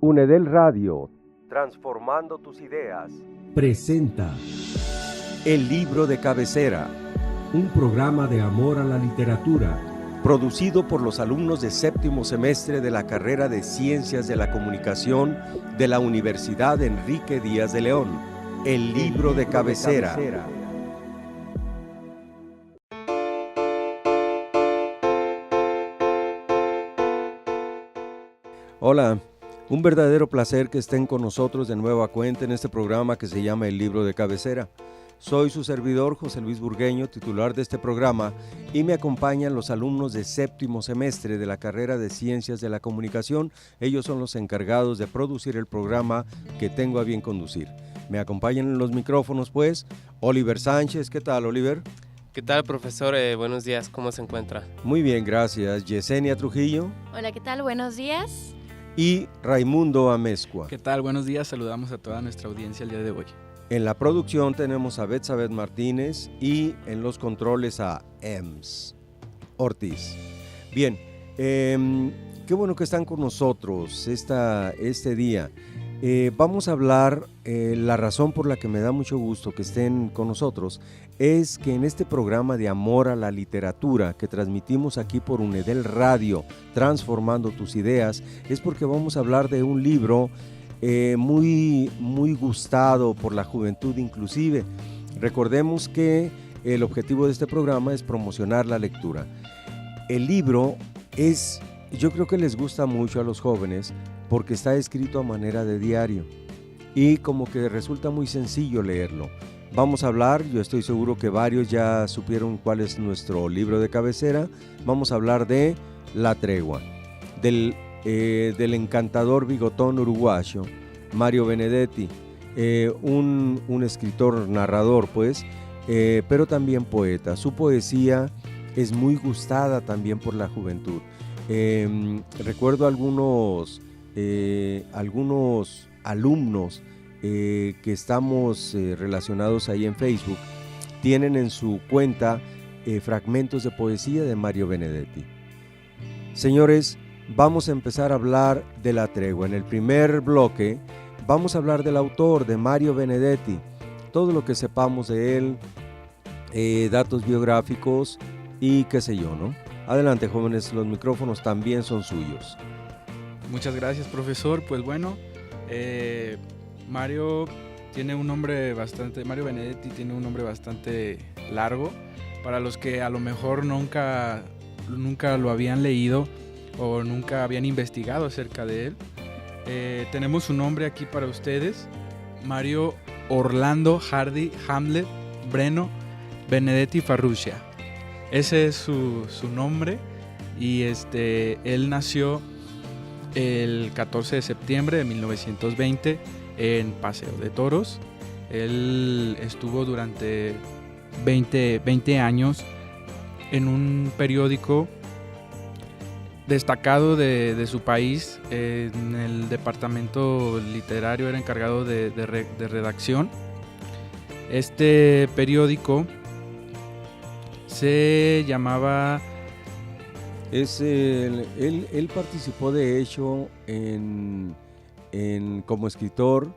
UNEDEL Radio, transformando tus ideas, presenta El libro de cabecera, un programa de amor a la literatura, producido por los alumnos de séptimo semestre de la carrera de Ciencias de la Comunicación de la Universidad Enrique Díaz de León. El libro de cabecera. Hola, un verdadero placer que estén con nosotros de nueva cuenta en este programa que se llama El libro de cabecera. Soy su servidor José Luis Burgueño, titular de este programa, y me acompañan los alumnos de séptimo semestre de la carrera de Ciencias de la Comunicación. Ellos son los encargados de producir el programa que tengo a bien conducir. Me acompañan en los micrófonos, pues, Oliver Sánchez. ¿Qué tal, Oliver? ¿Qué tal, profesor? Buenos días, ¿cómo se encuentra? Muy bien, gracias. Yesenia Trujillo. Hola, ¿qué tal? Buenos días. Y Raimundo Amezcua. ¿Qué tal? Buenos días, saludamos a toda nuestra audiencia el día de hoy. En la producción tenemos a Betsabeth Martínez y en los controles a Ems Ortiz. Bien, qué bueno que están con nosotros este día. Vamos a hablar, la razón por la que me da mucho gusto que estén con nosotros es que en este programa de amor a la literatura que transmitimos aquí por UNEDEL Radio, transformando tus ideas, es porque vamos a hablar de un libro muy gustado por la juventud inclusive. Recordemos que el objetivo de este programa es promocionar la lectura. El libro yo creo que les gusta mucho a los jóvenes porque está escrito a manera de diario y como que resulta muy sencillo leerlo. Vamos a hablar, yo estoy seguro que varios ya supieron cuál es nuestro libro de cabecera. Vamos a hablar de La Tregua, del encantador bigotón uruguayo Mario Benedetti, un escritor narrador, pues, pero también poeta. Su poesía es muy gustada también por la juventud. Recuerdo algunos alumnos que estamos relacionados ahí en Facebook, tienen en su cuenta fragmentos de poesía de Mario Benedetti. Señores, vamos a empezar a hablar de La Tregua. En el primer bloque vamos a hablar del autor, de Mario Benedetti, todo lo que sepamos de él, datos biográficos y qué sé yo, ¿no? Adelante, jóvenes, los micrófonos también son suyos. Muchas gracias, profesor. Pues bueno, Mario Benedetti tiene un nombre bastante largo. Para los que a lo mejor nunca lo habían leído o nunca habían investigado acerca de él, tenemos su nombre aquí para ustedes: Mario Orlando Hardy Hamlet Breno Benedetti Farrugia. Ese es su nombre, y él nació el 14 de septiembre de 1920 en Paseo de Toros. Él estuvo durante 20 años en un periódico destacado de su país. En el departamento literario era encargado de redacción. Este periódico se llamaba... Él participó de hecho como escritor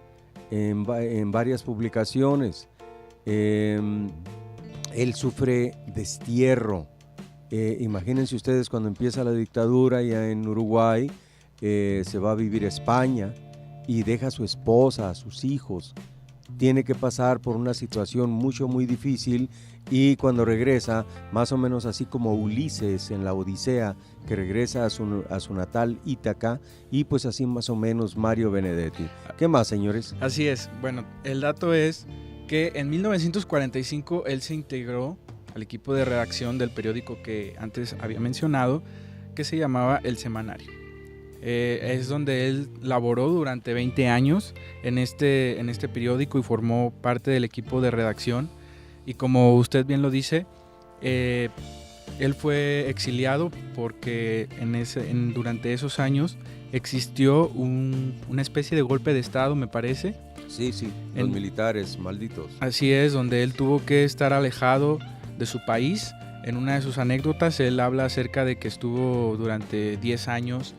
en varias publicaciones. Él sufre destierro. Imagínense ustedes, cuando empieza la dictadura ya en Uruguay, se va a vivir a España y deja a su esposa, a sus hijos. Tiene que pasar por una situación muy difícil, y cuando regresa, más o menos así como Ulises en la Odisea, que regresa a su natal Ítaca, y pues así más o menos Mario Benedetti. ¿Qué más, señores? Así es. Bueno, el dato es que en 1945 él se integró al equipo de redacción del periódico que antes había mencionado, que se llamaba El Semanario. Es donde él laboró durante 20 años en este periódico y formó parte del equipo de redacción. Y como usted bien lo dice, él fue exiliado porque durante esos años existió una especie de golpe de estado, me parece. Sí, los militares malditos. Así es, donde él tuvo que estar alejado de su país. En una de sus anécdotas él habla acerca de que estuvo durante 10 años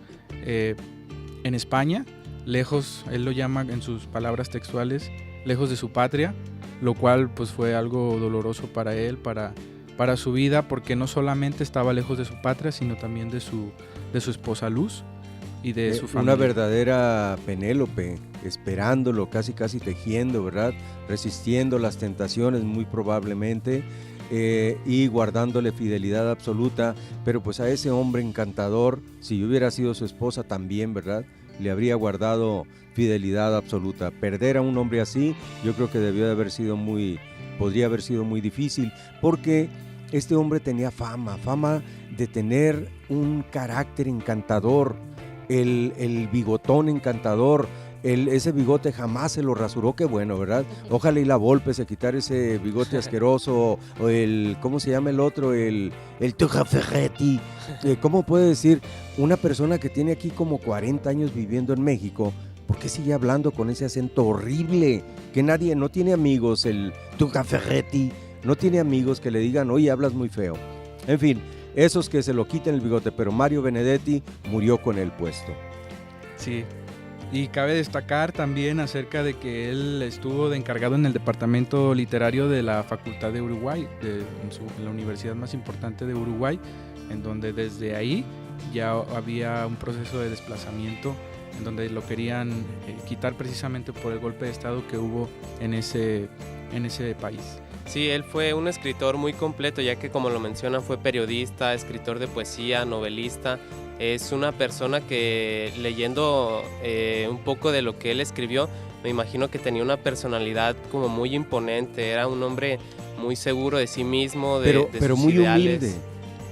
en España, lejos, él lo llama en sus palabras textuales, lejos de su patria, lo cual pues fue algo doloroso para él, para su vida, porque no solamente estaba lejos de su patria, sino también de su esposa Luz y de su familia. Una verdadera Penélope, esperándolo, casi tejiendo, ¿verdad? Resistiendo las tentaciones muy probablemente, y guardándole fidelidad absoluta, pero pues a ese hombre encantador, si yo hubiera sido su esposa también, ¿verdad?, le habría guardado fidelidad absoluta. Perder a un hombre así, yo creo que podría haber sido muy difícil, porque este hombre tenía fama de tener un carácter encantador, el bigotón encantador. Ese bigote jamás se lo rasuró, qué bueno, ¿verdad? Ojalá y la Volpe se quitara ese bigote asqueroso, o ¿cómo se llama el otro? El Tuca Ferretti. ¿Cómo puede decir una persona que tiene aquí como 40 años viviendo en México, por qué sigue hablando con ese acento horrible? Que no tiene amigos, el Tuca Ferretti, no tiene amigos que le digan, oye, hablas muy feo. En fin, esos que se lo quiten el bigote, pero Mario Benedetti murió con el puesto. Sí. Y cabe destacar también acerca de que él estuvo de encargado en el departamento literario de la Facultad de Uruguay, en la universidad más importante de Uruguay, en donde desde ahí ya había un proceso de desplazamiento, en donde lo querían quitar precisamente por el golpe de estado que hubo en ese país. Sí, él fue un escritor muy completo, ya que, como lo menciona, fue periodista, escritor de poesía, novelista. Es una persona que, leyendo un poco de lo que él escribió, me imagino que tenía una personalidad como muy imponente. Era un hombre muy seguro de sí mismo, de pero sus muy ideales. humilde.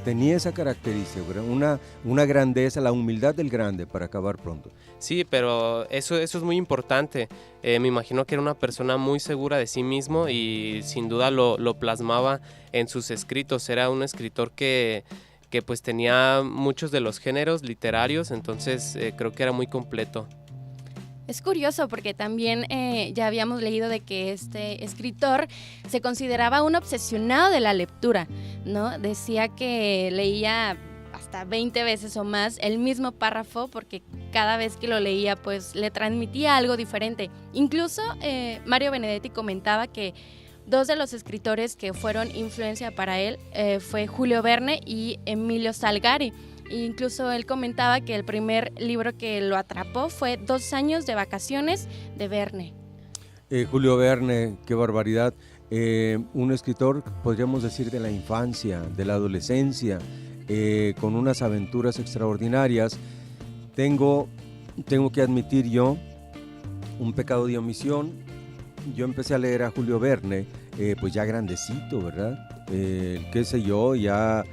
Tenía esa característica, ¿verdad? Una grandeza, la humildad del grande, para acabar pronto. Sí, pero eso es muy importante. Me imagino que era una persona muy segura de sí mismo y sin duda lo plasmaba en sus escritos. Era un escritor que pues tenía muchos de los géneros literarios, entonces creo que era muy completo. Es curioso porque también ya habíamos leído de que este escritor se consideraba un obsesionado de la lectura, ¿no? Decía que leía hasta 20 veces o más el mismo párrafo porque cada vez que lo leía pues le transmitía algo diferente. Incluso Mario Benedetti comentaba que dos de los escritores que fueron influencia para él fue Julio Verne y Emilio Salgari. Incluso él comentaba que el primer libro que lo atrapó fue 2 años de vacaciones de Verne. Julio Verne, qué barbaridad. Un escritor, podríamos decir, de la infancia, de la adolescencia, con unas aventuras extraordinarias. Tengo que admitir yo un pecado de omisión. Yo empecé a leer a Julio Verne, pues ya grandecito, ¿verdad? Qué sé yo, ya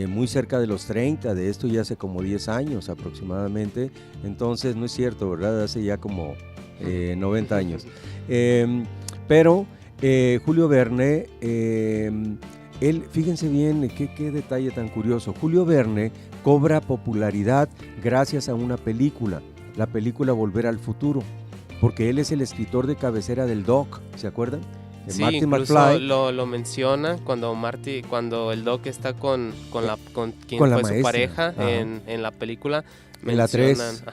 muy cerca de los 30, de esto ya hace como 10 años aproximadamente. Entonces, no es cierto, ¿verdad? Hace ya como 90 años. Pero Julio Verne, él, fíjense bien, qué detalle tan curioso. Julio Verne cobra popularidad gracias a una película, la película Volver al Futuro, porque él es el escritor de cabecera del Doc, ¿se acuerdan? Sí, Marty incluso McFly. lo menciona cuando el Doc está con quien con la fue maestra. su pareja en la película. En la 3.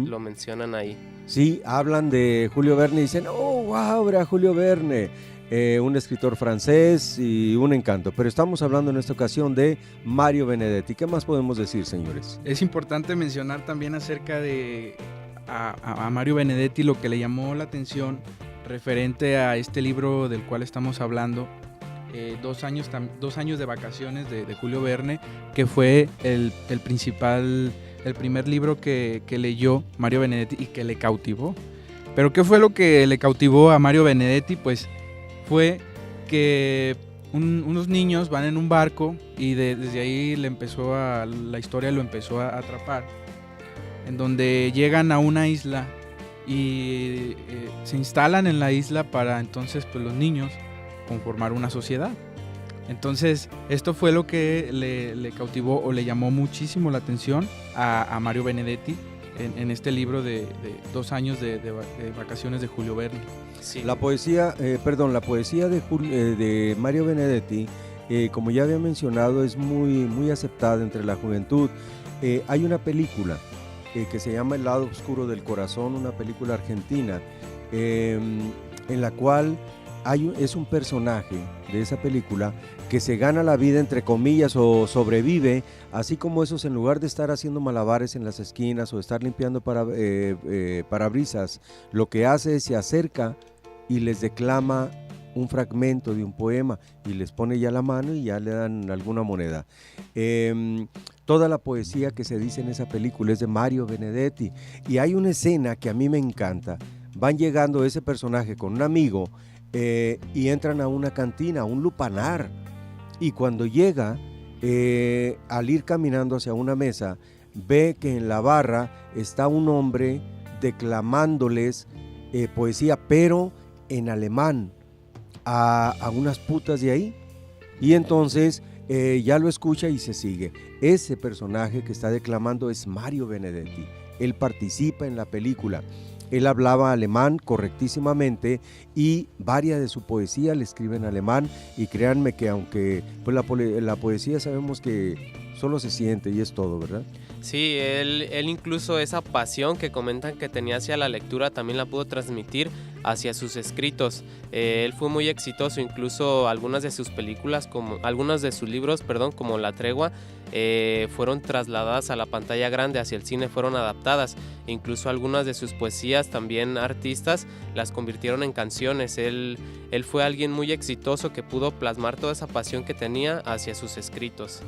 Lo mencionan ahí. Sí, hablan de Julio Verne y dicen, oh, wow, era Julio Verne, un escritor francés y un encanto. Pero estamos hablando en esta ocasión de Mario Benedetti. ¿Qué más podemos decir, señores? Es importante mencionar también acerca de a Mario Benedetti lo que le llamó la atención referente a este libro del cual estamos hablando, 2 años de vacaciones de Julio Verne, que fue el primer libro que leyó Mario Benedetti y que le cautivó. Pero ¿qué fue lo que le cautivó a Mario Benedetti? Pues fue que unos niños van en un barco y desde ahí la historia lo empezó a atrapar, en donde llegan a una isla y se instalan en la isla para entonces pues los niños conformar una sociedad. Entonces esto fue lo que le cautivó o le llamó muchísimo la atención a Mario Benedetti en este libro de 2 años de vacaciones de Julio Verne. Sí. La poesía de Mario Benedetti, como ya había mencionado, es muy, muy aceptada entre la juventud. Hay una película que se llama El lado oscuro del corazón, una película argentina, en la cual es un personaje de esa película que se gana la vida, entre comillas, o sobrevive, así como esos, en lugar de estar haciendo malabares en las esquinas o estar limpiando parabrisas, lo que hace es se acerca y les declama un fragmento de un poema y les pone ya la mano y ya le dan alguna moneda. Toda la poesía que se dice en esa película es de Mario Benedetti, y hay una escena que a mí me encanta. Van llegando ese personaje con un amigo y entran a una cantina, a un lupanar, y cuando llega, al ir caminando hacia una mesa, ve que en la barra está un hombre declamándoles poesía, pero en alemán, a unas putas de ahí, y entonces ya lo escucha y se sigue. Ese personaje que está declamando es Mario Benedetti. Él participa en la película. Él hablaba alemán correctísimamente y varias de su poesía le escribe en alemán, y créanme que aunque pues la poesía sabemos que solo se siente y es todo, ¿verdad? Sí, él incluso esa pasión que comentan que tenía hacia la lectura también la pudo transmitir hacia sus escritos. Él fue muy exitoso, incluso algunas de sus películas, algunos de sus libros, como La Tregua, fueron trasladadas a la pantalla grande, hacia el cine fueron adaptadas. Incluso algunas de sus poesías, también artistas, las convirtieron en canciones. Él fue alguien muy exitoso que pudo plasmar toda esa pasión que tenía hacia sus escritos.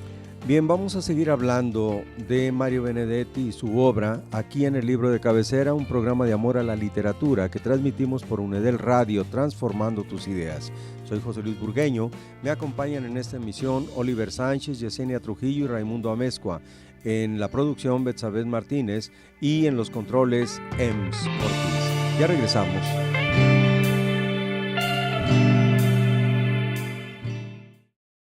Bien, vamos a seguir hablando de Mario Benedetti y su obra aquí en el Libro de Cabecera, un programa de amor a la literatura que transmitimos por UNEDEL Radio, transformando tus ideas. Soy José Luis Burgueño, me acompañan en esta emisión Oliver Sánchez, Yesenia Trujillo y Raimundo Amezcua, en la producción Betsabeth Martínez y en los controles EMS Ortiz. Ya regresamos.